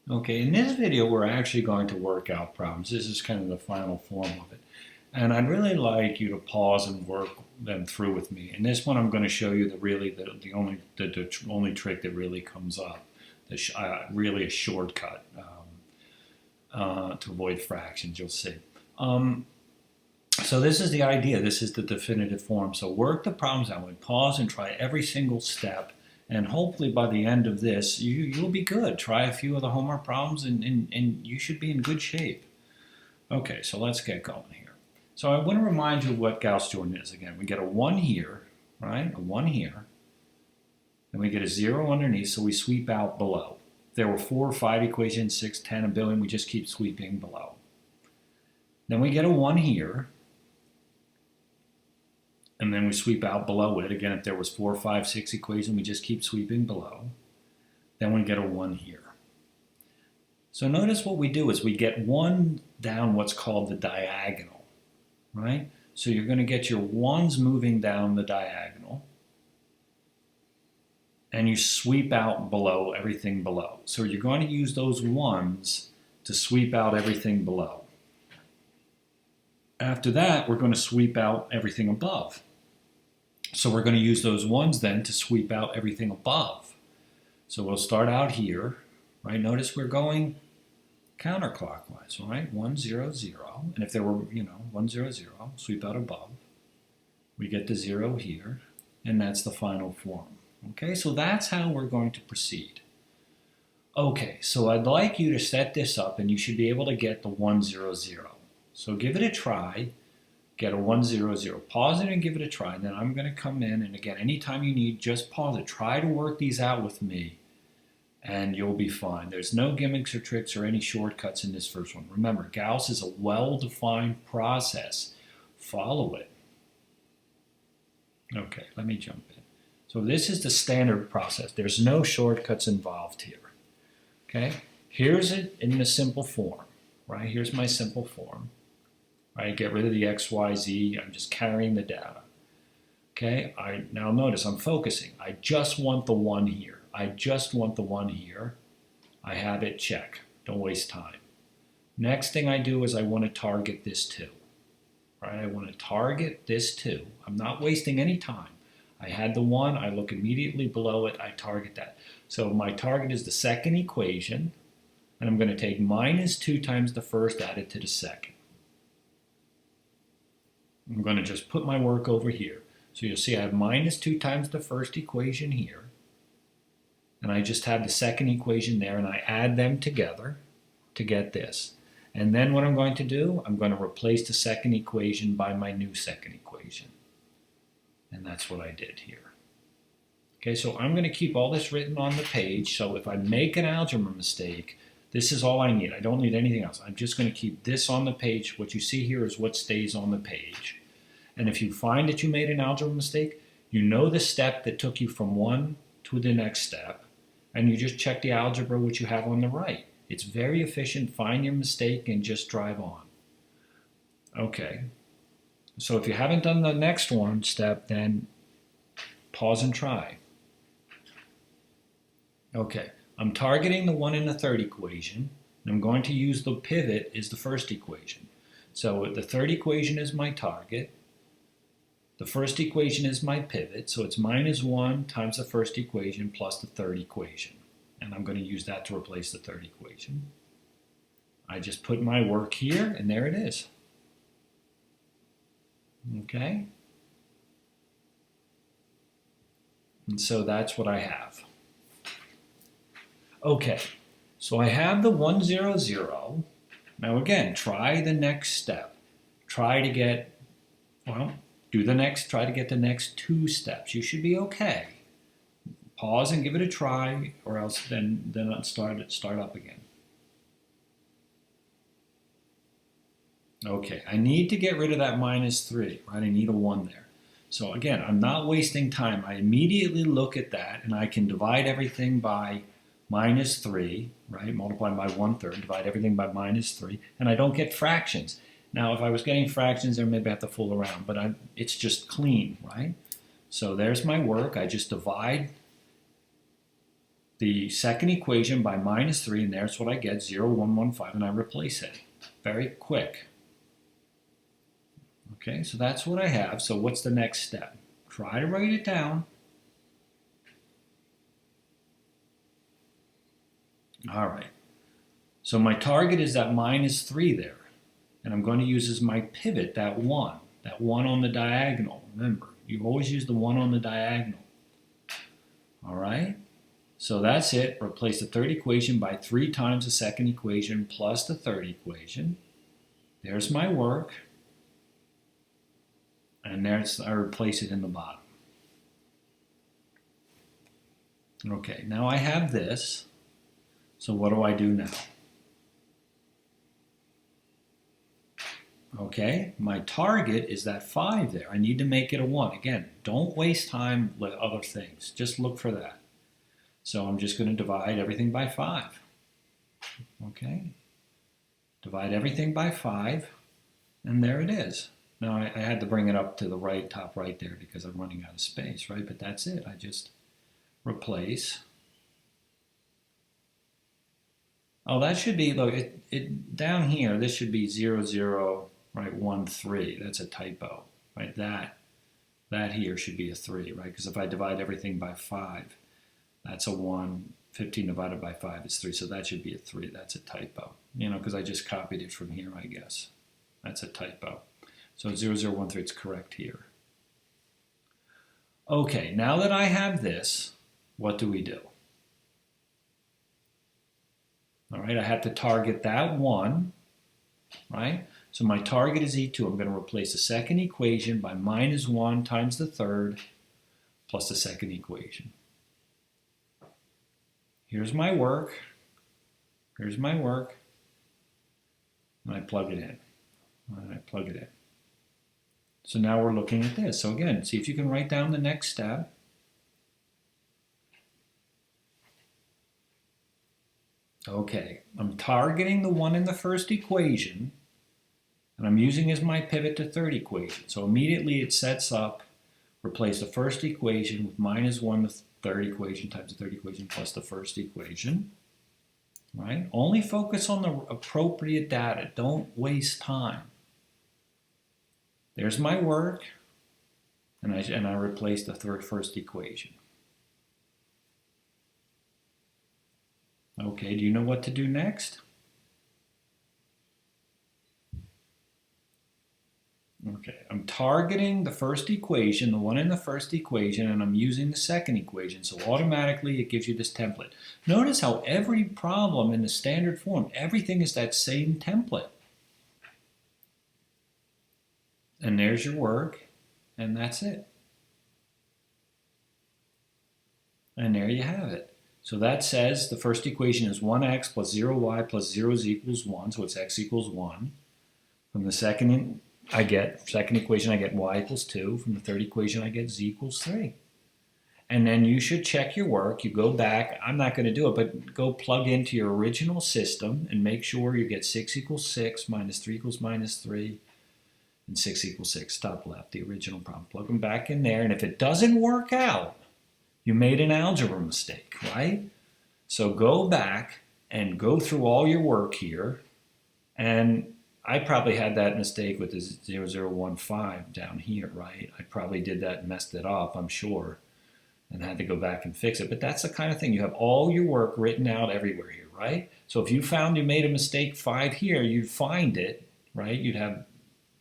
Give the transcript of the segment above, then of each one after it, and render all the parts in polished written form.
Okay, in this video we're actually going to work out problems. This is kind of the final form of it. And I'd really like you to pause and work them through with me. In this one I'm going to show you the only trick that really comes up. Really a shortcut to avoid fractions, you'll see. So this is the idea. This is the definitive form. So work the problems out with pause and try every single step. And hopefully by the end of this, you'll be good. Try a few of the homework problems and you should be in good shape. Okay, so let's get going here. So I want to remind you what Gauss Jordan is again. We get a 1 here, right? A 1 here. Then we get a 0 underneath, so we sweep out below. If there were 4 or 5 equations, 6, 10, a billion, we just keep sweeping below. Then we get a 1 here. And then we sweep out below it. Again, if there was 4, 5, 6 equations, we just keep sweeping below. Then we get a 1 here. So notice what we do is we get 1 down what's called the diagonal, right? So you're going to get your 1s moving down the diagonal. And you sweep out below everything below. So you're going to use those 1s to sweep out everything below. After that, we're going to sweep out everything above. So we're going to use those 1s then to sweep out everything above. So we'll start out here, right? Notice we're going counterclockwise, right? 1, 0, 0. And if there were, 1, 0, 0, sweep out above. We get the 0 here, and that's the final form. Okay, so that's how we're going to proceed. Okay, so I'd like you to set this up, and you should be able to get the 1, 0, 0. So give it a try. Get a 1, 0, 0. Pause it and give it a try. Then I'm going to come in, and again, anytime you need, just pause it. Try to work these out with me, and you'll be fine. There's no gimmicks or tricks or any shortcuts in this first one. Remember, Gauss is a well-defined process. Follow it. Okay, let me jump in. So this is the standard process. There's no shortcuts involved here. Okay, here's it in the simple form. Right, here's my simple form. Right, get rid of the x, y, z. I'm just carrying the data. Okay, now notice I'm focusing. I just want the 1 here. I just want the 1 here. I have it, check. Don't waste time. Next thing I do is I want to target this 2. Right, I want to target this 2. I'm not wasting any time. I had the 1. I look immediately below it. I target that. So my target is the second equation. And I'm going to take minus 2 times the first, add it to the second. I'm going to just put my work over here. So you'll see I have minus 2 times the first equation here. And I just have the second equation there, and I add them together to get this. And then what I'm going to do, I'm going to replace the second equation by my new second equation. And that's what I did here. Okay, so I'm going to keep all this written on the page, so if I make an algebra mistake, this is all I need. I don't need anything else. I'm just going to keep this on the page. What you see here is what stays on the page. And if you find that you made an algebra mistake, you know the step that took you from 1 to the next step, and you just check the algebra which you have on the right. It's very efficient. Find your mistake and just drive on. Okay. So if you haven't done the next one step, then pause and try. Okay. I'm targeting the 1 and the third equation, and I'm going to use the pivot as the first equation. So the third equation is my target. The first equation is my pivot, so it's minus 1 times the first equation plus the third equation. And I'm going to use that to replace the third equation. I just put my work here, and there it is. Okay? And so that's what I have. Okay, so I have the 1, 0, 0. Now again, try the next step. Try to get, try to get the next 2 steps. You should be okay. Pause and give it a try, or else then start up again. Okay, I need to get rid of that minus 3, right? I need a 1 there. So again, I'm not wasting time. I immediately look at that, and I can divide everything by minus 3, right? Multiply by 1/3, divide everything by minus 3, and I don't get fractions. Now, if I was getting fractions there, maybe I have to fool around, but it's just clean, right? So there's my work. I just divide the second equation by minus 3, and there's what I get, 0, 1, 1, 5, and I replace it. Very quick. Okay, so that's what I have. So what's the next step? Try to write it down. All right. So my target is that minus 3 there. And I'm going to use as my pivot that 1 on the diagonal. Remember, you always use the 1 on the diagonal. All right? So that's it. Replace the third equation by 3 times the second equation plus the third equation. There's my work. And there's, I replace it in the bottom. Okay, now I have this. So what do I do now? Okay, my target is that 5 there. I need to make it a 1. Again, don't waste time with other things. Just look for that. So I'm just going to divide everything by 5. Okay, divide everything by 5, and there it is. Now I had to bring it up to the right, top right there because I'm running out of space, right? But that's it. I just replace. Oh, that should be, look, down here, this should be 0, 0, right, 1, 3. That's a typo, right? That here should be a 3, right? Because if I divide everything by 5, that's a 1. 15 divided by 5 is 3, so that should be a 3. That's a typo, you know, because I just copied it from here, I guess. That's a typo. So 0, 0, 1, 3, it's correct here. Okay, now that I have this, what do we do? All right, I have to target that 1, right? So my target is E2. I'm going to replace the second equation by minus 1 times the third plus the second equation. Here's my work. Here's my work. And I plug it in. And I plug it in. So now we're looking at this. So again, see if you can write down the next step. Okay, I'm targeting the 1 in the first equation, and I'm using as my pivot to third equation. So immediately it sets up, replace the first equation with minus 1, the third equation times the third equation plus the first equation. Right? Only focus on the appropriate data. Don't waste time. There's my work, and I replace the first equation. Okay, do you know what to do next? Okay, I'm targeting the first equation, the 1 in the first equation, and I'm using the second equation. So automatically it gives you this template. Notice how every problem in the standard form, everything is that same template. And there's your work, and that's it. And there you have it. So that says the first equation is 1x plus 0y plus 0 equals 1, so it's x equals 1. From the second equation, I get y equals 2. From the third equation, I get z equals 3. And then you should check your work. You go back. I'm not going to do it, but go plug into your original system and make sure you get 6 equals 6, minus 3 equals minus 3, and 6 equals 6, top left, the original problem. Plug them back in there, and if it doesn't work out, you made an algebra mistake, right? So go back and go through all your work here, and I probably had that mistake with the 0015 down here, right? I probably did that and messed it up, I'm sure, and had to go back and fix it. But that's the kind of thing. You have all your work written out everywhere here, right? So if you found you made a mistake 5 here, you'd find it, right? You'd have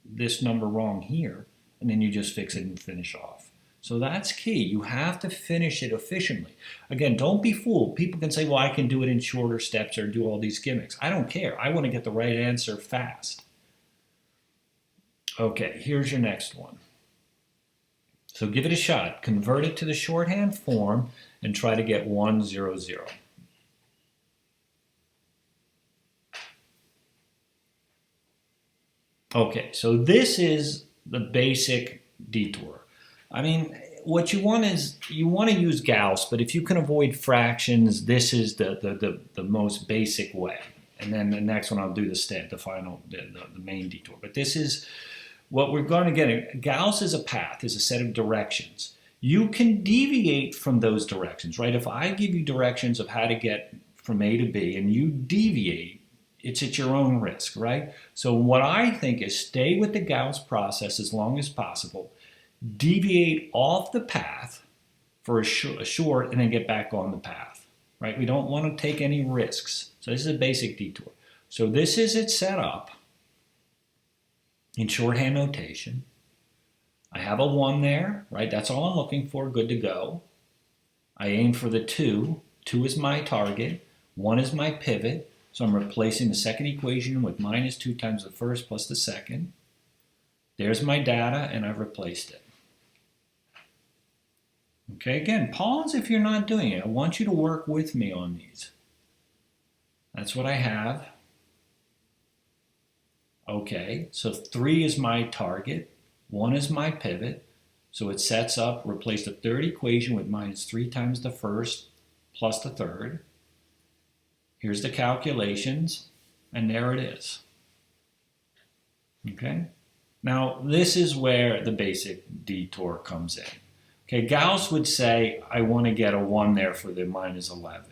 this number wrong here, and then you just fix it and finish off. So that's key. You have to finish it efficiently. Again, don't be fooled. People can say, well, I can do it in shorter steps or do all these gimmicks. I don't care. I want to get the right answer fast. Okay, here's your next one. So give it a shot. Convert it to the shorthand form and try to get 1, 0, 0. Okay, so this is the basic detour. I mean, what you want is, you want to use Gauss, but if you can avoid fractions, this is the most basic way. And then the next one I'll do the main detour. But this is what we're going to get. Gauss is a path, is a set of directions. You can deviate from those directions, right? If I give you directions of how to get from A to B and you deviate, it's at your own risk, right? So what I think is stay with the Gauss process as long as possible, deviate off the path for a short and then get back on the path, right? We don't want to take any risks. So this is a basic detour. So this is it set up in shorthand notation. I have a 1 there, right? That's all I'm looking for, good to go. I aim for the 2. 2 is my target. 1 is my pivot. So I'm replacing the second equation with minus 2 times the first plus the second. There's my data, and I've replaced it. Okay, again, pause if you're not doing it. I want you to work with me on these. That's what I have. Okay, so 3 is my target. 1 is my pivot. So it sets up, replace the third equation with minus 3 times the first plus the third. Here's the calculations, and there it is. Okay? Now, this is where the basic detour comes in. Okay, Gauss would say, I want to get a 1 there for the minus 11,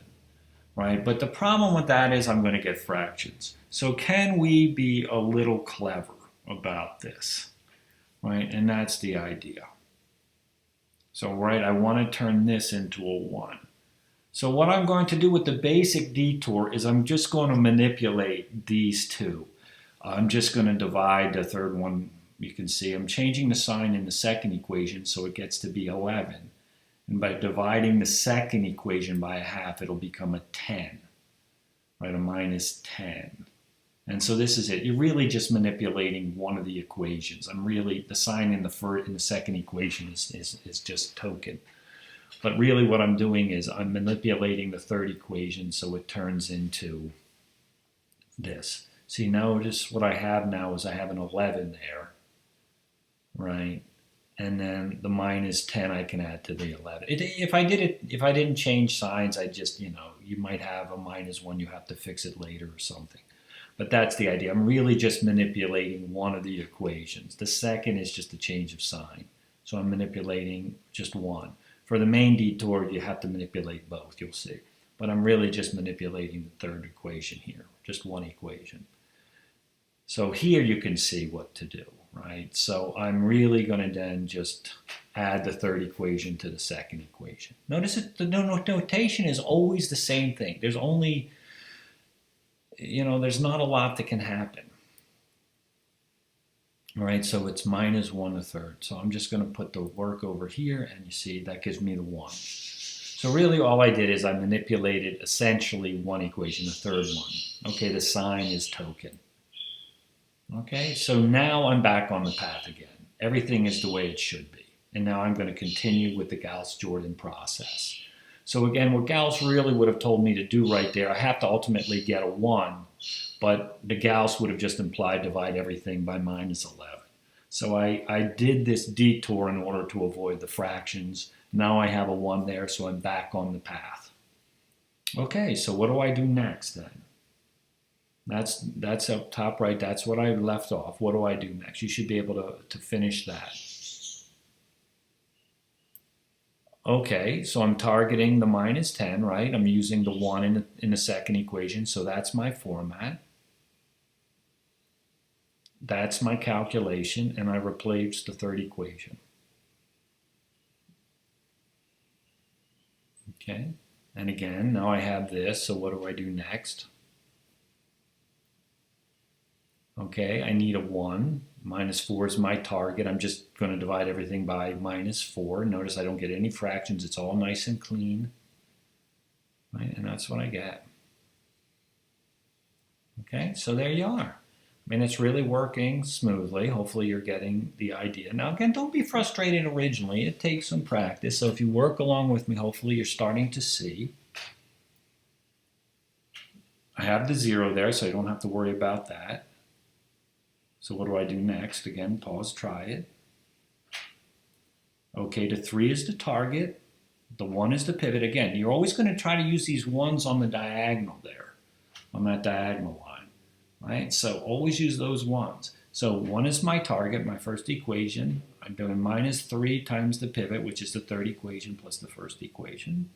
right? But the problem with that is I'm going to get fractions. So can we be a little clever about this, right? And that's the idea. So, right, I want to turn this into a 1. So what I'm going to do with the basic detour is I'm just going to manipulate these two. I'm just going to divide the third one. You can see I'm changing the sign in the second equation so it gets to be 11. And by dividing the second equation by a half, it'll become a 10, right? A minus 10. And so this is it. You're really just manipulating one of the equations. The sign in the second equation is just token. But really what I'm doing is I'm manipulating the third equation so it turns into this. See, notice what I have now is I have an 11 there, right? And then the minus 10 I can add to the 11. If I didn't change signs, I just, you might have a minus 1, you have to fix it later or something. But that's the idea. I'm really just manipulating one of the equations. The second is just a change of sign. So I'm manipulating just one. For the main detour, you have to manipulate both, you'll see. But I'm really just manipulating the third equation here, just one equation. So here you can see what to do, right? So I'm really going to then just add the third equation to the second equation. Notice that the notation is always the same thing. There's only, there's not a lot that can happen. All right, so it's minus 1/3. So I'm just going to put the work over here, and you see that gives me the 1. So really all I did is I manipulated essentially one equation, the third one. Okay, the sign is token. Okay, so now I'm back on the path again. Everything is the way it should be. And now I'm going to continue with the Gauss-Jordan process. So again, what Gauss really would have told me to do right there, I have to ultimately get a 1. But the Gauss would have just implied divide everything by minus 11. So I did this detour in order to avoid the fractions. Now I have a 1 there, so I'm back on the path. Okay, so what do I do next then? That's up top right. That's what I left off. What do I do next? You should be able to finish that. Okay, so I'm targeting the minus 10, right? I'm using the 1 in the second equation, so that's my format. That's my calculation, and I replaced the third equation. Okay, and again, now I have this, so what do I do next? Okay, I need a 1. Minus 4 is my target. I'm just going to divide everything by minus 4. Notice I don't get any fractions. It's all nice and clean. Right? And that's what I get. Okay, so there you are. I mean, it's really working smoothly. Hopefully you're getting the idea. Now, again, don't be frustrated originally. It takes some practice. So if you work along with me, hopefully you're starting to see. I have the 0 there, so I don't have to worry about that. So what do I do next? Again, pause, try it. Okay, the 3 is the target. The 1 is the pivot. Again, you're always going to try to use these 1s on the diagonal there, on that diagonal line, right? So always use those 1s. So 1 is my target, my first equation. I'm doing minus 3 times the pivot, which is the third equation plus the first equation.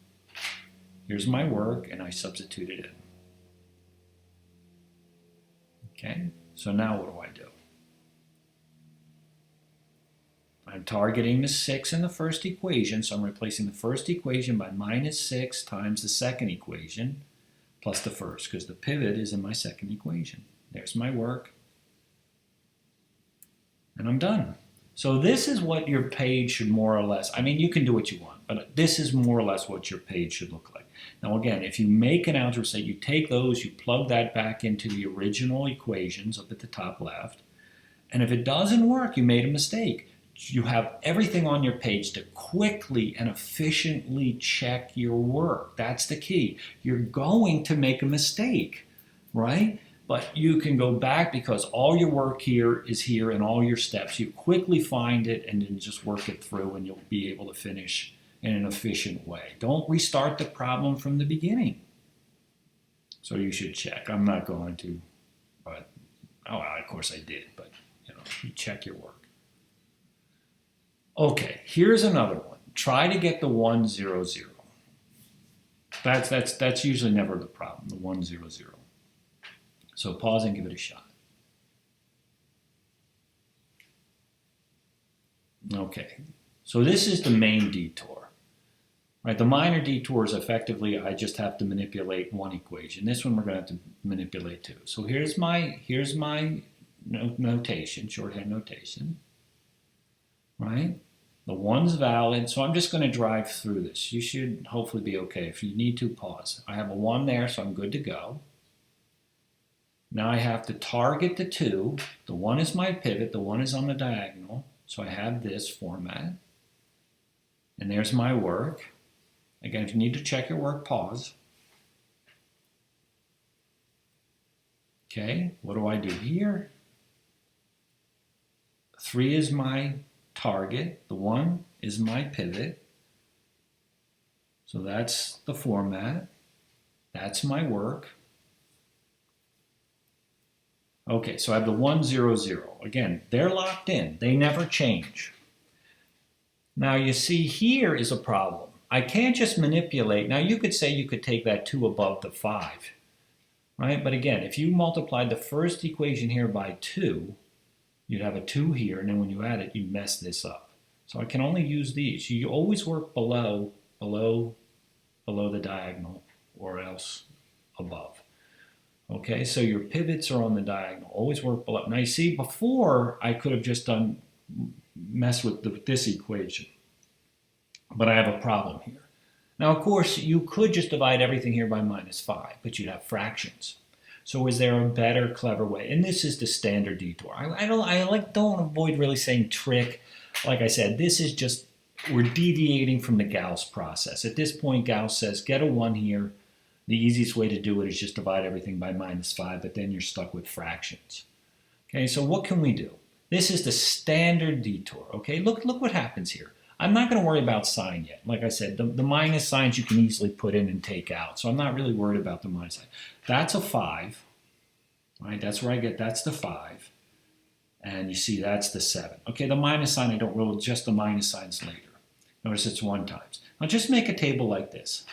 Here's my work, and I substitute it in. Okay, so now what do I do? I'm targeting the 6 in the first equation, so I'm replacing the first equation by minus 6 times the second equation plus the first, because the pivot is in my second equation. There's my work, and I'm done. So this is what your page should more or less, I mean, you can do what you want, but this is more or less what your page should look like. Now again, if you make an algebra set, you take those, you plug that back into the original equations up at the top left, and if it doesn't work, you made a mistake. You have everything on your page to quickly and efficiently check your work. That's the key. You're going to make a mistake, right? But you can go back because all your work here is here and all your steps. You quickly find it and then just work it through and you'll be able to finish in an efficient way. Don't restart the problem from the beginning. So you should check. I'm not going to, but, oh, of course I did, but you check your work. Okay, here's another one. Try to get the 1, 0, 0. That's usually never the problem, the 1, 0, 0. So pause and give it a shot. Okay, so this is the main detour. Right, the minor detour is effectively I just have to manipulate one equation. This one we're going to have to manipulate two. So here's my notation, shorthand notation. Right? The 1's valid, so I'm just going to drive through this. You should hopefully be okay. If you need to, pause. I have a 1 there, so I'm good to go. Now I have to target the 2. The 1 is my pivot. The 1 is on the diagonal. So I have this format. And there's my work. Again, if you need to check your work, pause. Okay, what do I do here? 3 is my target. The 1 is my pivot. So that's the format. That's my work. Okay, so I have the 1, 0, 0. Again, they're locked in. They never change. Now you see here is a problem. I can't just manipulate. Now you could say you could take that 2 above the 5, right? But again, if you multiplied the first equation here by 2, you'd have a 2 here, and then when you add it, you mess this up. So I can only use these. You always work below the diagonal, or else above. Okay, so your pivots are on the diagonal. Always work below. Now you see, before I could have just messed with this equation, but I have a problem here. Now, of course, you could just divide everything here by minus 5, but you'd have fractions. So is there a better, clever way? And this is the standard detour. I don't avoid really saying trick. Like I said, this is just, we're deviating from the Gauss process. At this point, Gauss says, get a 1 here. The easiest way to do it is just divide everything by minus 5, but then you're stuck with fractions. Okay, so what can we do? This is the standard detour. Okay, look what happens here. I'm not going to worry about sign yet. Like I said, the minus signs you can easily put in and take out. So I'm not really worried about the minus sign. That's a 5. Right? That's where I get, that's the 5. And you see that's the 7. Okay, the minus sign, I don't roll just the minus signs later. Notice it's 1 times. Now just make a table like this.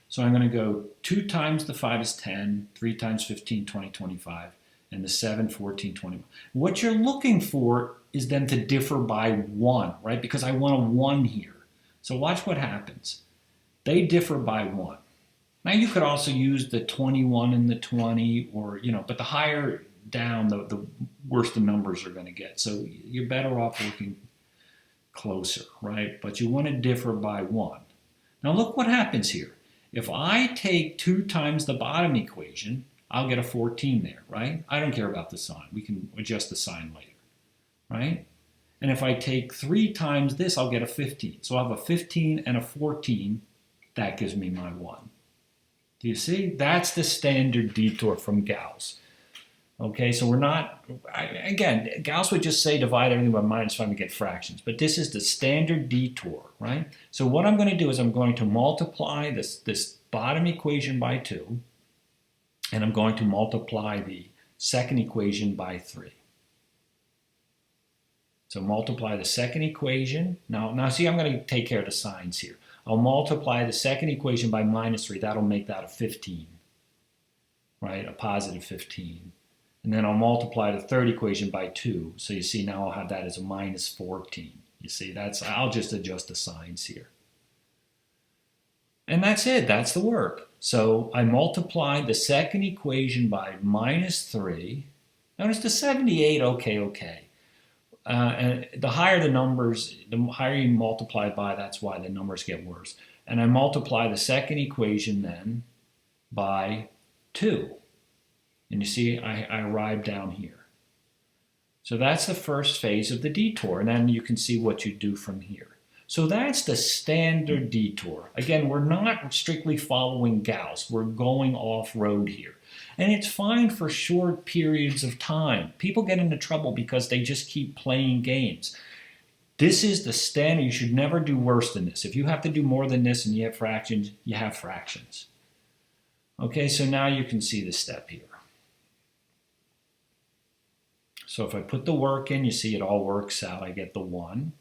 So I'm going to go 2 times the 5 is 10, 3 times 15, 20, 25, and the 7, 14, 21. What you're looking for is then to differ by 1, right? Because I want a 1 here. So watch what happens. They differ by 1. Now you could also use the 21 and the 20, or, but the higher down, the worse the numbers are going to get. So you're better off looking closer, right? But you want to differ by 1. Now look what happens here. If I take 2 times the bottom equation, I'll get a 14 there, right? I don't care about the sign. We can adjust the sign later, right? And if I take 3 times this, I'll get a 15. So I'll have a 15 and a 14. That gives me my 1. Do you see? That's the standard detour from Gauss. Okay, so we're not, again, Gauss would just say divide everything by minus 5 and get fractions, but this is the standard detour, right? So what I'm going to do is I'm going to multiply this bottom equation by 2, and I'm going to multiply the second equation by 3. So multiply the second equation. Now see, I'm going to take care of the signs here. I'll multiply the second equation by minus 3. That'll make that a 15, right? A positive 15. And then I'll multiply the third equation by 2. So you see now I'll have that as a minus 14. You see, I'll just adjust the signs here. And that's it. That's the work. So I multiplied the second equation by minus 3. Notice the 78, okay. And the higher the numbers, the higher you multiply by, that's why the numbers get worse. And I multiply the second equation then by 2. And you see, I arrived down here. So that's the first phase of the detour. And then you can see what you do from here. So that's the standard detour. Again, we're not strictly following Gauss. We're going off-road here. And it's fine for short periods of time. People get into trouble because they just keep playing games. This is the standard. You should never do worse than this. If you have to do more than this and you have fractions, you have fractions. Okay, so now you can see the step here. So if I put the work in, you see it all works out. I get the 1.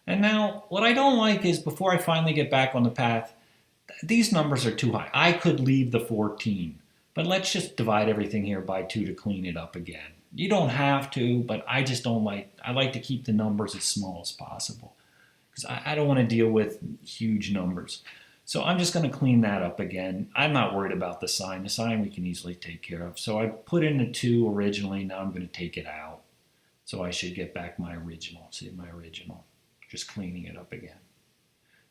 And now, what I don't like is before I finally get back on the path, these numbers are too high. I could leave the 14, but let's just divide everything here by 2 to clean it up again. You don't have to, but I just don't like, I like to keep the numbers as small as possible because I don't want to deal with huge numbers. So I'm just going to clean that up again. I'm not worried about the sign. The sign we can easily take care of. So I put in the 2 originally. Now I'm going to take it out. So I should get back my original. See, my original. Just cleaning it up again.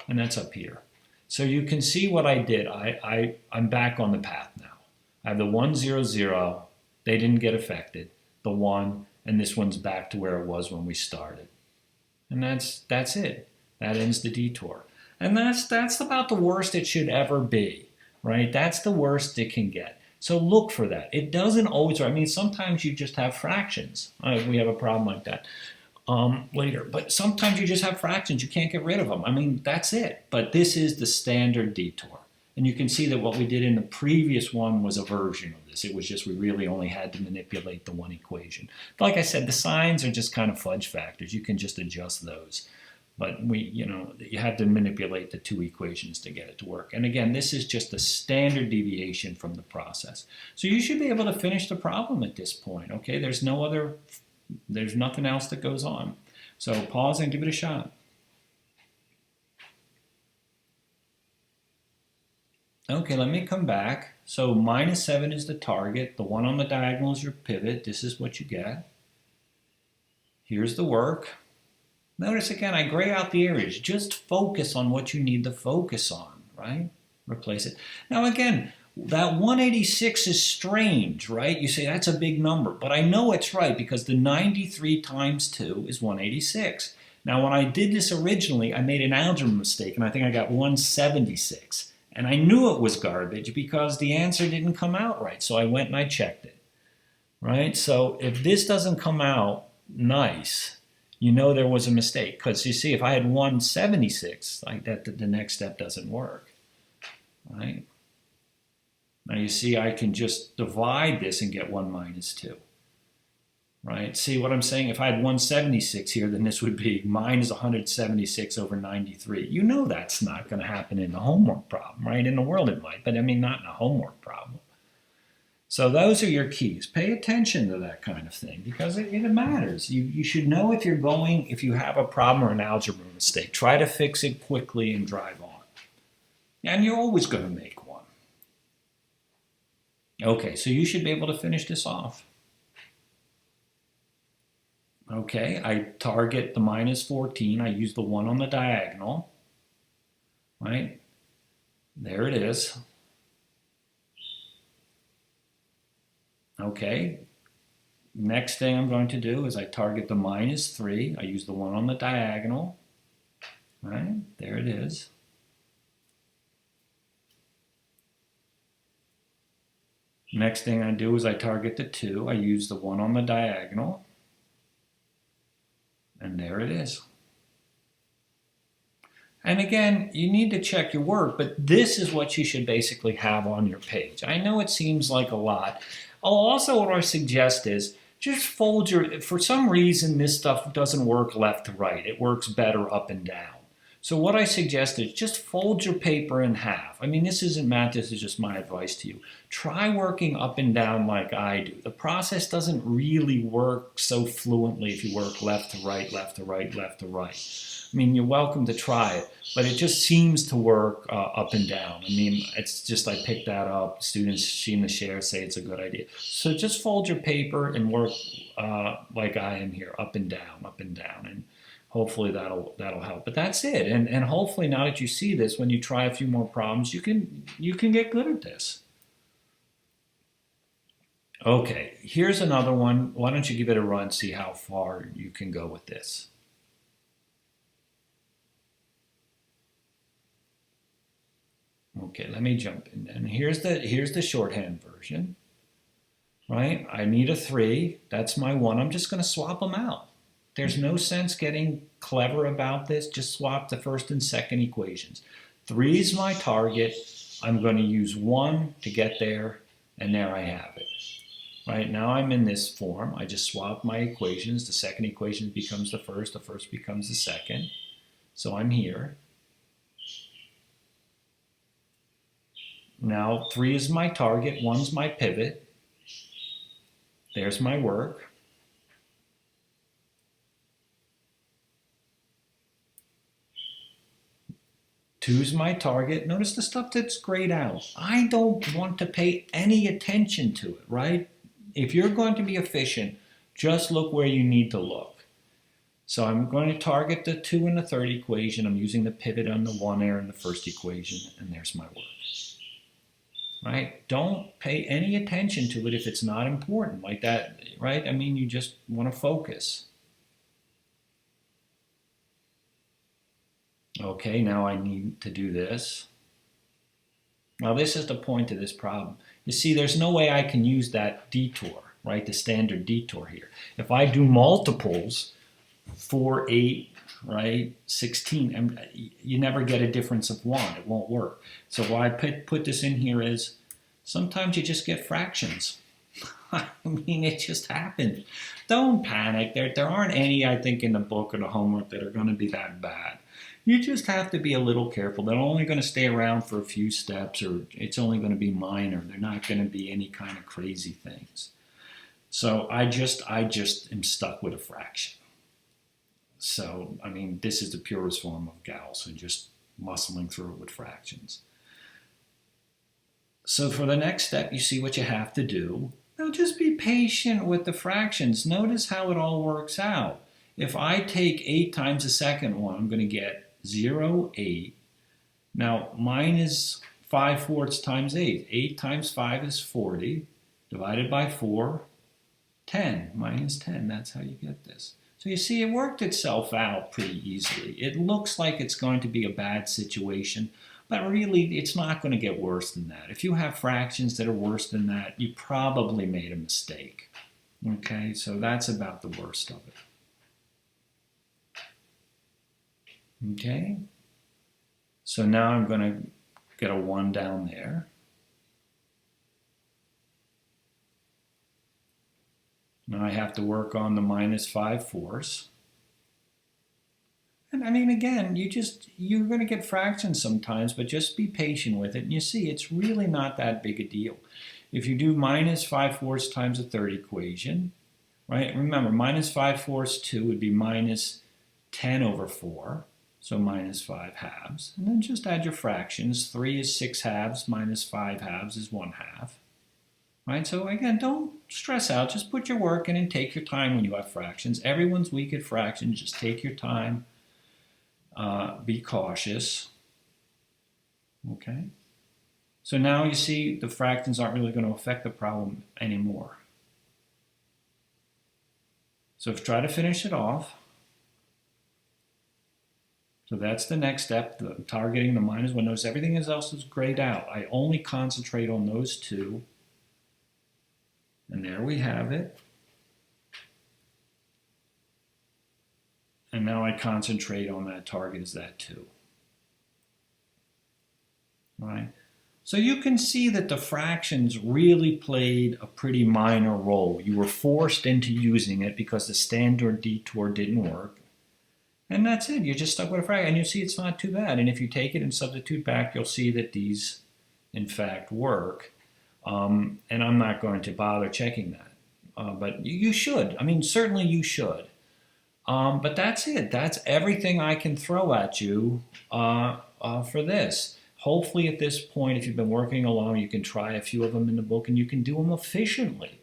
And that's up here. So you can see what I did. I'm back on the path now. I have the 1, 0, 0. They didn't get affected. The 1, and this one's back to where it was when we started. And that's it. That ends the detour. And that's about the worst it should ever be, right? That's the worst it can get. So look for that. It doesn't always, I mean, sometimes you just have fractions. We have a problem like that. Later. But sometimes you just have fractions. You can't get rid of them. I mean, that's it. But this is the standard detour. And you can see that what we did in the previous one was a version of this. It was just we really only had to manipulate the one equation. But like I said, the signs are just kind of fudge factors. You can just adjust those. But you have to manipulate the 2 equations to get it to work. And again, this is just a standard deviation from the process. So you should be able to finish the problem at this point. Okay, there's nothing else that goes on. So pause and give it a shot. Okay, let me come back. So minus 7 is the target. The 1 on the diagonal is your pivot. This is what you get. Here's the work. Notice again, I gray out the areas. Just focus on what you need to focus on, right? Replace it. Now again, that 186 is strange, right? You say that's a big number, but I know it's right because the 93 times 2 is 186. Now when I did this originally, I made an algebra mistake and I think I got 176. And I knew it was garbage because the answer didn't come out right. So I went and I checked it, right? So if this doesn't come out nice, you know there was a mistake. Because you see, if I had 176, like that, the next step doesn't work, right? Now you see I can just divide this and get 1 minus 2, right? See what I'm saying? If I had 176 here, then this would be minus 176 over 93. You know that's not going to happen in the homework problem, right? In the world it might, but I mean not in a homework problem. So those are your keys. Pay attention to that kind of thing because it matters. You should know if you have a problem or an algebra mistake. Try to fix it quickly and drive on. And you're always going to make one. Okay, so you should be able to finish this off. Okay, I target the minus 14. I use the 1 on the diagonal. Right? There it is. Okay, next thing I'm going to do is I target the minus 3. I use the 1 on the diagonal. Right, there it is. Next thing I do is I target the 2. I use the 1 on the diagonal. And there it is. And again, you need to check your work, but this is what you should basically have on your page. I know it seems like a lot. Also, what I suggest is just fold your, for some reason this stuff doesn't work left to right. It works better up and down. So what I suggest is just fold your paper in half. I mean, this isn't math, this is just my advice to you. Try working up and down like I do. The process doesn't really work so fluently if you work left to right, left to right, left to right. I mean, you're welcome to try it, but it just seems to work up and down. I mean, it's just I picked that up. Students seem to share, say it's a good idea. So just fold your paper and work like I am here, up and down, and hopefully that'll help. But that's it. And hopefully now that you see this, when you try a few more problems, you can get good at this. Okay, here's another one. Why don't you give it a run, see how far you can go with this. Okay, let me jump in. And here's the shorthand version, right? I need a 3. That's my 1. I'm just going to swap them out. There's no sense getting clever about this. Just swap the first and second equations. 3 is my target. I'm going to use 1 to get there, and there I have it. Right, now I'm in this form. I just swap my equations. The second equation becomes the first becomes the second. So I'm here. Now 3 is my target, 1's my pivot. There's my work. Two's my target. Notice the stuff that's grayed out. I don't want to pay any attention to it, right? If you're going to be efficient, just look where you need to look. So I'm going to target the 2 and the third equation. I'm using the pivot on the 1 there in the first equation, and there's my work. Right? Don't pay any attention to it if it's not important like that, right? I mean, you just want to focus. Okay, now I need to do this. Now this is the point of this problem. You see, there's no way I can use that detour, right? The standard detour here. If I do multiples, 4, 8, right, 16, and you never get a difference of 1. It won't work. So why I put this in here is sometimes you just get fractions. I mean, it just happens. Don't panic. There aren't any, I think, in the book or the homework that are going to be that bad. You just have to be a little careful. They're only going to stay around for a few steps, or it's only going to be minor. They're not going to be any kind of crazy things. So I just am stuck with a fraction. So, I mean, this is the purest form of Gauss, and just muscling through it with fractions. So for the next step, you see what you have to do. Now just be patient with the fractions. Notice how it all works out. If I take 8 times the second one, I'm going to get 0, 8. Now, mine is 5/4 times 8. 8 times 5 is 40. Divided by 4, 10. Mine is 10. That's how you get this. So you see, it worked itself out pretty easily. It looks like it's going to be a bad situation, but really, it's not going to get worse than that. If you have fractions that are worse than that, you probably made a mistake. Okay, so that's about the worst of it. Okay, so now I'm going to get a 1 down there. Now I have to work on the minus 5/4. And I mean, again, you're going to get fractions sometimes, but just be patient with it. And you see, it's really not that big a deal. If you do minus 5/4 times the third equation, right? Remember, minus 5/4 2 would be minus 10 over 4. So minus 5/2. And then just add your fractions. 3 is 6/2 minus 5/2 is 1/2. Right? So again, don't stress out. Just put your work in and take your time when you have fractions. Everyone's weak at fractions. Just take your time. Be cautious. Okay? So now you see the fractions aren't really going to affect the problem anymore. So try to finish it off. So that's the next step, targeting the minus 1. Notice everything else is grayed out. I only concentrate on those 2. And there we have it. And now I concentrate on that target as that 2. All right? So you can see that the fractions really played a pretty minor role. You were forced into using it because the standard detour didn't work. And that's it. You're just stuck with a fraction. And you see it's not too bad. And if you take it and substitute back, you'll see that these, in fact, work. And I'm not going to bother checking that. But you should. I mean, certainly you should. But that's it. That's everything I can throw at you for this. Hopefully at this point, if you've been working along, you can try a few of them in the book and you can do them efficiently.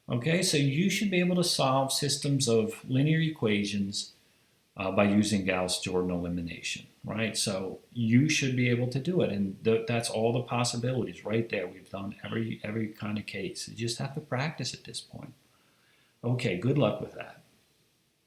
Okay, so you should be able to solve systems of linear equations by using Gauss-Jordan elimination, right? So you should be able to do it, and that's all the possibilities right there. We've done every kind of case. You just have to practice at this point. Okay, good luck with that.